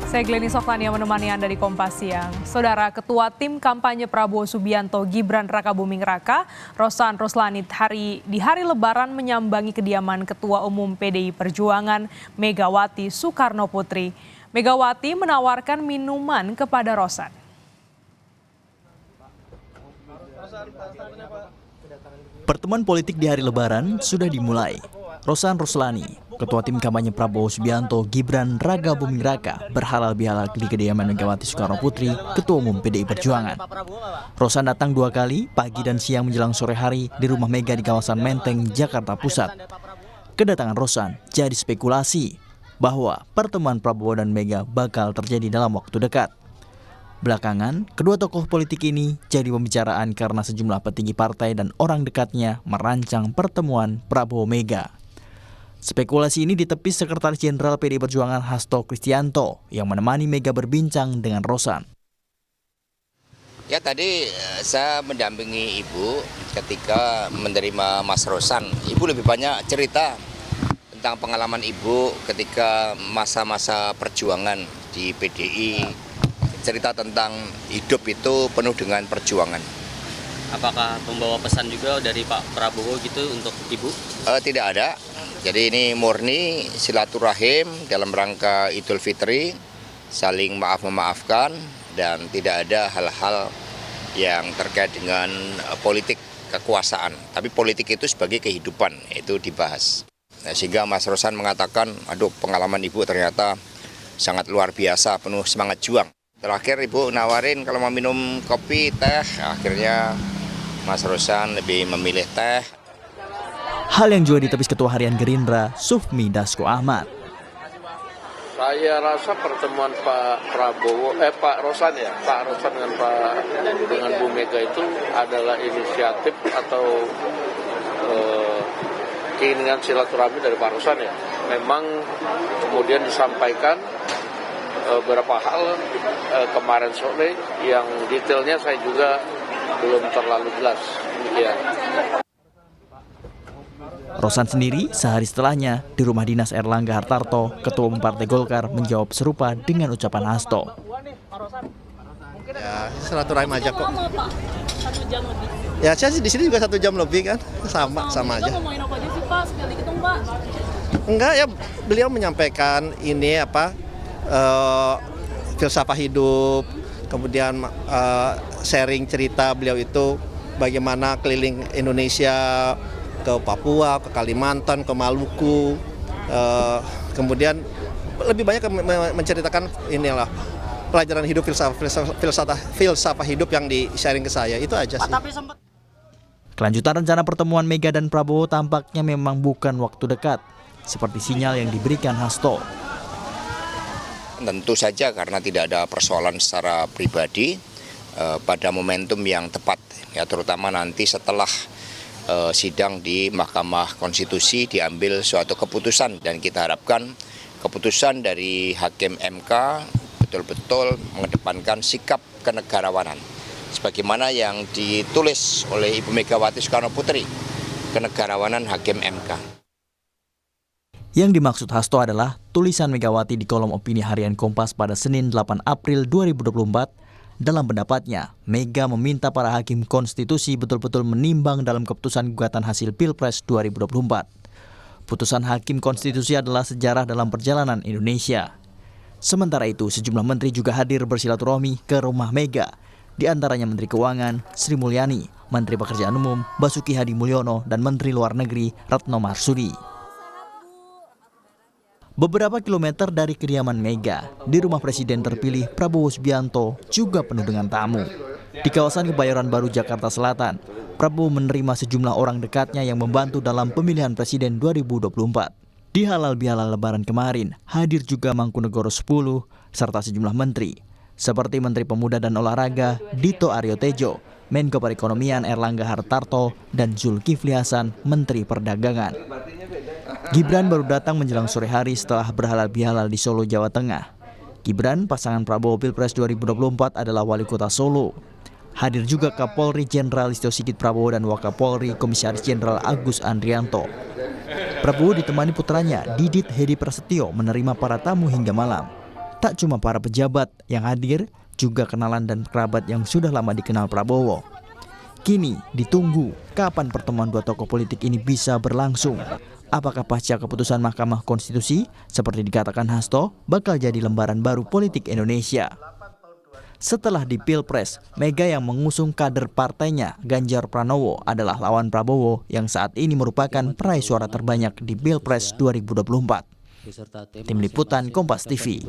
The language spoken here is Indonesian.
Saya Glenny Soklani yang menemani Anda di Kompas Siang. Saudara Ketua Tim Kampanye Prabowo Subianto Gibran Rakabuming Raka, Rosan Roslani di hari Lebaran menyambangi kediaman Ketua Umum PDI Perjuangan Megawati Soekarno Putri. Megawati menawarkan minuman kepada Rosan. Pertemuan politik di hari Lebaran sudah dimulai. Rosan Roslani, Ketua Tim Kampanye Prabowo Subianto Gibran Rakabuming Raka berhalal bihalal di kediaman Megawati Soekarno Putri, Ketua Umum PDI Perjuangan. Rosan datang 2 kali, pagi dan siang menjelang sore hari di rumah Mega di kawasan Menteng, Jakarta Pusat. Kedatangan Rosan jadi spekulasi bahwa pertemuan Prabowo dan Mega bakal terjadi dalam waktu dekat. Belakangan, kedua tokoh politik ini jadi pembicaraan karena sejumlah petinggi partai dan orang dekatnya merancang pertemuan Prabowo-Mega. Spekulasi ini ditepis Sekretaris Jenderal PDI Perjuangan Hasto Kristianto yang menemani Mega berbincang dengan Rosan. Ya, tadi saya mendampingi Ibu ketika menerima Mas Rosan. Ibu lebih banyak cerita tentang pengalaman Ibu ketika masa-masa perjuangan di PDI. Cerita tentang hidup itu penuh dengan perjuangan. Apakah membawa pesan juga dari Pak Prabowo gitu untuk Ibu? Tidak ada. Jadi ini murni silaturahim dalam rangka Idul Fitri, saling maaf-memaafkan, dan tidak ada hal-hal yang terkait dengan politik kekuasaan. Tapi politik itu sebagai kehidupan, itu dibahas. Nah, sehingga Mas Rosan mengatakan, aduh pengalaman Ibu ternyata sangat luar biasa, penuh semangat juang. Terakhir Ibu nawarin kalau mau minum kopi, teh, akhirnya Mas Rosan lebih memilih teh. Hal yang juga ditepis Ketua Harian Gerindra, Sufmi Dasko Ahmad. Saya rasa pertemuan Pak Rosan dengan Bu Mega itu adalah inisiatif atau keinginan silaturahmi dari Pak Rosan ya. Memang kemudian disampaikan beberapa hal kemarin sore yang detailnya saya juga belum terlalu jelas. Demikian. Rosan sendiri sehari setelahnya di rumah dinas Erlangga Hartarto, Ketua Umum Partai Golkar menjawab serupa dengan ucapan Hasto. Ya, silaturahim aja kok. Ya, saya di sini juga 1 jam lebih kan, sama aja. Ngomongin apa aja sih Pak? Sekali dikit dong Pak. Enggak ya, beliau menyampaikan ini filsafah hidup, kemudian sharing cerita beliau itu bagaimana keliling Indonesia, ke Papua, ke Kalimantan, ke Maluku, kemudian lebih banyak menceritakan inilah pelajaran hidup, filsafah hidup yang di-sharing ke saya, itu aja sih. Kelanjutan rencana pertemuan Mega dan Prabowo tampaknya memang bukan waktu dekat, seperti sinyal yang diberikan Hasto. Tentu saja karena tidak ada persoalan secara pribadi pada momentum yang tepat, ya terutama nanti setelah sidang di Mahkamah Konstitusi diambil suatu keputusan, dan kita harapkan keputusan dari Hakim MK betul-betul mengedepankan sikap kenegarawanan sebagaimana yang ditulis oleh Ibu Megawati Soekarno Putri, kenegarawanan Hakim MK. Yang dimaksud Hasto adalah tulisan Megawati di kolom opini harian Kompas pada Senin 8 April 2024. Dalam pendapatnya, Mega meminta para hakim konstitusi betul-betul menimbang dalam keputusan gugatan hasil Pilpres 2024. Putusan hakim konstitusi adalah sejarah dalam perjalanan Indonesia. Sementara itu, sejumlah menteri juga hadir bersilaturahmi ke rumah Mega, di antaranya Menteri Keuangan Sri Mulyani, Menteri Pekerjaan Umum Basuki Hadi Mulyono, dan Menteri Luar Negeri Retno Marsudi. Beberapa kilometer dari kediaman Mega, di rumah Presiden terpilih Prabowo Subianto juga penuh dengan tamu. Di kawasan Kebayoran Baru, Jakarta Selatan, Prabowo menerima sejumlah orang dekatnya yang membantu dalam pemilihan Presiden 2024. Di halal bihalal Lebaran kemarin, hadir juga Mangkunegoro 10 serta sejumlah menteri, seperti Menteri Pemuda dan Olahraga Dito Aryo Tejo, Menko Perekonomian Erlangga Hartarto, dan Zulkifli Hasan, Menteri Perdagangan. Gibran baru datang menjelang sore hari setelah berhalal bihalal di Solo, Jawa Tengah. Gibran, pasangan Prabowo Pilpres 2024, adalah wali kota Solo. Hadir juga Kapolri Jenderal Listio Sigit Prabowo dan Wakapolri Komisaris Jenderal Agus Andrianto. Prabowo ditemani putranya Didit Hedi Prasetyo menerima para tamu hingga malam. Tak cuma para pejabat yang hadir, juga kenalan dan kerabat yang sudah lama dikenal Prabowo. Kini ditunggu kapan pertemuan dua tokoh politik ini bisa berlangsung. Apakah pasca keputusan Mahkamah Konstitusi, seperti dikatakan Hasto, bakal jadi lembaran baru politik Indonesia? Setelah di Pilpres, Mega yang mengusung kader partainya, Ganjar Pranowo, adalah lawan Prabowo yang saat ini merupakan peraih suara terbanyak di Pilpres 2024. Tim Liputan Kompas TV.